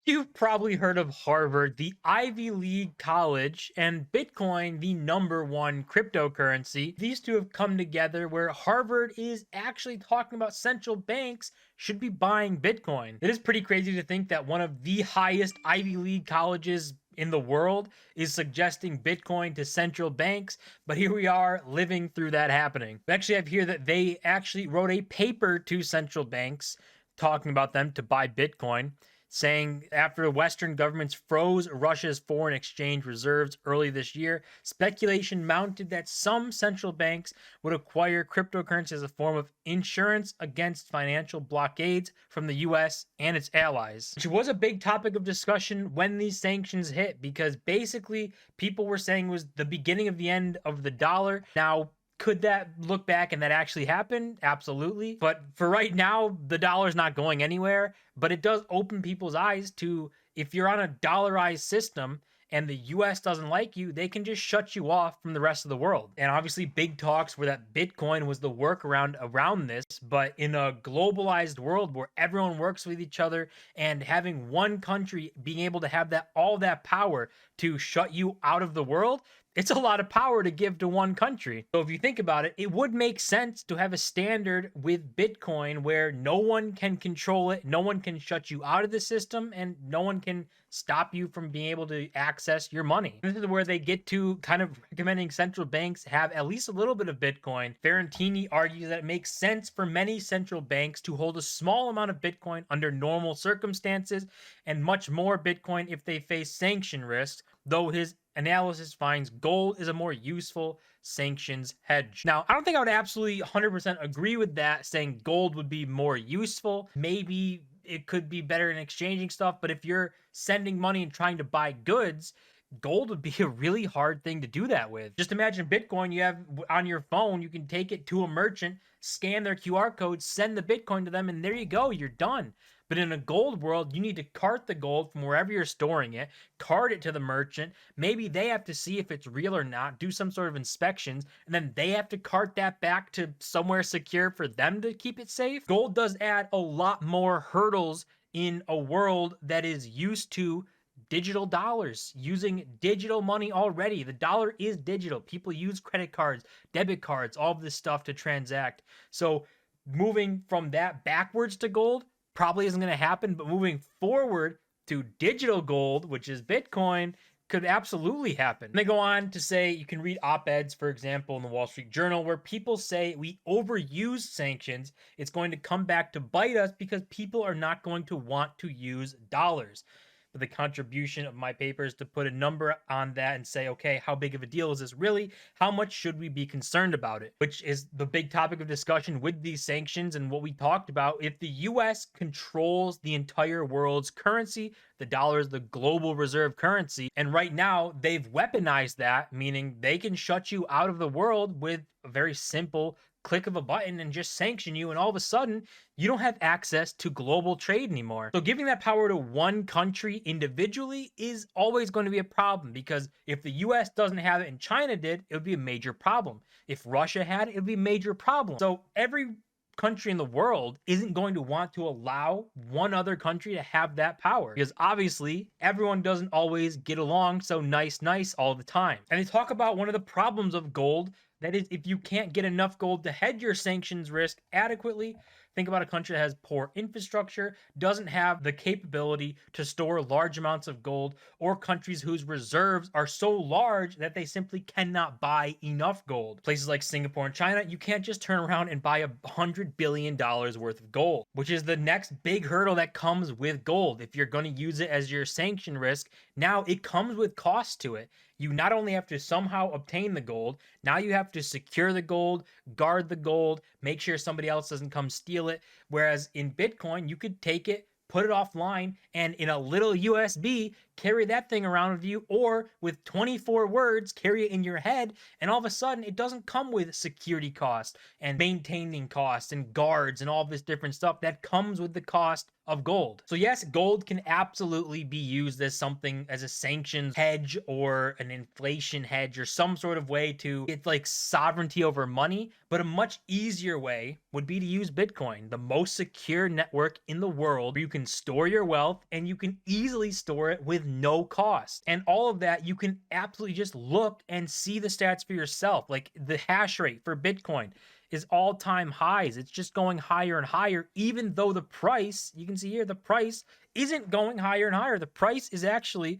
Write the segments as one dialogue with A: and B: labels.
A: You've probably heard of Harvard, the Ivy League college, and Bitcoin, the number one cryptocurrency. These two have come together where Harvard is actually talking about central banks should be buying Bitcoin. It is pretty crazy to think that one of the highest Ivy League colleges in the world is suggesting Bitcoin to central banks, but here we are living through that happening. Actually, I've heard that they actually wrote a paper to central banks talking about them to buy Bitcoin, saying after Western governments froze Russia's foreign exchange reserves early this year, speculation mounted that some central banks would acquire cryptocurrency as a form of insurance against financial blockades from the US and its allies, which was a big topic of discussion when these sanctions hit, because basically people were saying it was the beginning of the end of the dollar. Now, could that look back and that actually happen? Absolutely. But for right now, the dollar's not going anywhere. But it does open people's eyes to, if you're on a dollarized system and the US doesn't like you, they can just shut you off from the rest of the world. And obviously, big talks were that Bitcoin was the workaround around this. But in a globalized world where everyone works with each other, and having one country being able to have that all that power to shut you out of the world, it's a lot of power to give to one country. So if you think about it, it would make sense to have a standard with Bitcoin where no one can control it, no one can shut you out of the system, and no one can stop you from being able to access your money. This is where they get to kind of recommending central banks have at least a little bit of Bitcoin. Ferrantini argues that it makes sense for many central banks to hold a small amount of Bitcoin under normal circumstances and much more Bitcoin if they face sanction risks, though his analysis finds gold is a more useful sanctions hedge. Now, I don't think I would absolutely 100% agree with that, saying gold would be more useful. Maybe it could be better in exchanging stuff, but if you're sending money and trying to buy goods, gold would be a really hard thing to do that with. Just imagine Bitcoin you have on your phone, you can take it to a merchant, scan their QR code, send the Bitcoin to them, and there you go, you're done. But in a gold world, you need to cart the gold from wherever you're storing it, cart it to the merchant. Maybe they have to see if it's real or not, do some sort of inspections, and then they have to cart that back to somewhere secure for them to keep it safe. Gold does add a lot more hurdles in a world that is used to digital dollars, using digital money already. The dollar is digital. People use credit cards, debit cards, all of this stuff to transact. So moving from that backwards to gold probably isn't going to happen, but moving forward to digital gold, which is Bitcoin, could absolutely happen. And they go on to say you can read op-eds, for example, in the Wall Street Journal, where people say we overuse sanctions. It's going to come back to bite us because people are not going to want to use dollars. But the contribution of my paper is to put a number on that and say, okay, how big of a deal is this really? How much should we be concerned about it? Which is the big topic of discussion with these sanctions and what we talked about. If the US controls the entire world's currency, the dollar is the global reserve currency. And right now, they've weaponized that, meaning they can shut you out of the world with a very simple click of a button and just sanction you, and all of a sudden you don't have access to global trade anymore. So giving that power to one country individually is always going to be a problem, because if the US doesn't have it and China did, it would be a major problem. If Russia had it, it would be a major problem. So every country in the world isn't going to want to allow one other country to have that power, because obviously everyone doesn't always get along so nice all the time. And they talk about one of the problems of gold, that is, if you can't get enough gold to hedge your sanctions risk adequately. Think about a country that has poor infrastructure, doesn't have the capability to store large amounts of gold, or countries whose reserves are so large that they simply cannot buy enough gold. Places like Singapore and China, you can't just turn around and buy $100 billion worth of gold, which is the next big hurdle that comes with gold. If you're going to use it as your sanction risk, now it comes with cost to it. You not only have to somehow obtain the gold, now you have to secure the gold, guard the gold, make sure somebody else doesn't come steal it. Whereas in Bitcoin, you could take it, put it offline, and in a little USB, carry that thing around with you, or with 24 words, carry it in your head, and all of a sudden, it doesn't come with security costs and maintaining costs and guards and all this different stuff that comes with the cost of gold. So yes, gold can absolutely be used as something, as a sanctions hedge or an inflation hedge or some sort of way to get like sovereignty over money, but a much easier way would be to use Bitcoin, the most secure network in the world where you can store your wealth and you can easily store it with no cost. And all of that, you can absolutely just look and see the stats for yourself. Like the hash rate for Bitcoin is all-time highs. It's just going higher and higher, even though the price, you can see here, the price isn't going higher and higher. The price is actually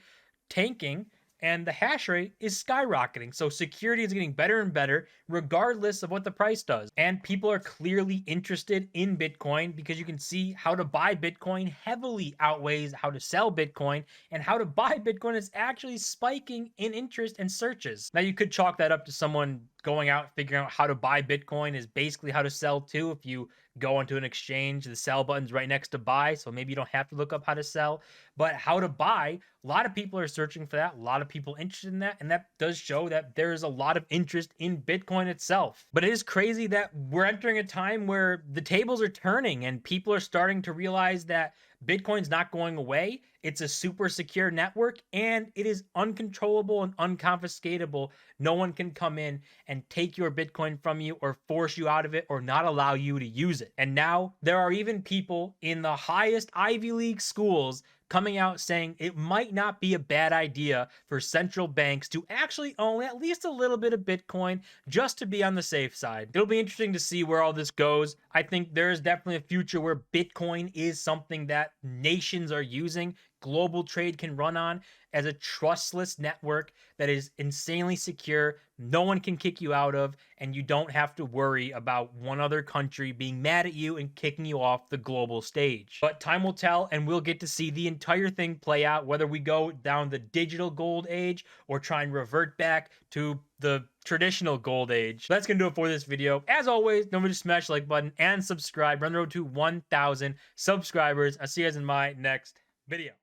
A: tanking and the hash rate is skyrocketing. So security is getting better and better regardless of what the price does. And people are clearly interested in Bitcoin because you can see how to buy Bitcoin heavily outweighs how to sell Bitcoin, and how to buy Bitcoin is actually spiking in interest and searches. Now you could chalk that up to someone going out figuring out how to buy Bitcoin is basically how to sell too. If you go into an exchange, the sell button's right next to buy, so maybe you don't have to look up how to sell. But how to buy, a lot of people are searching for that, a lot of people interested in that, and that does show that there is a lot of interest in Bitcoin itself. But it is crazy that we're entering a time where the tables are turning and people are starting to realize that Bitcoin's not going away. It's a super secure network and it is uncontrollable and unconfiscatable. No one can come in and take your Bitcoin from you or force you out of it or not allow you to use it. And now there are even people in the highest Ivy League schools coming out saying it might not be a bad idea for central banks to actually own at least a little bit of Bitcoin just to be on the safe side. It'll be interesting to see where all this goes. I think there is definitely a future where Bitcoin is something that nations are using, global trade can run on, as a trustless network that is insanely secure, no one can kick you out of, and you don't have to worry about one other country being mad at you and kicking you off the global stage. But time will tell, and we'll get to see the entire thing play out, whether we go down the digital gold age or try and revert back to the traditional gold age. That's gonna do it for this video. As always, don't forget to smash the like button and subscribe. Run the road to 1,000 subscribers. I'll see you guys in my next video.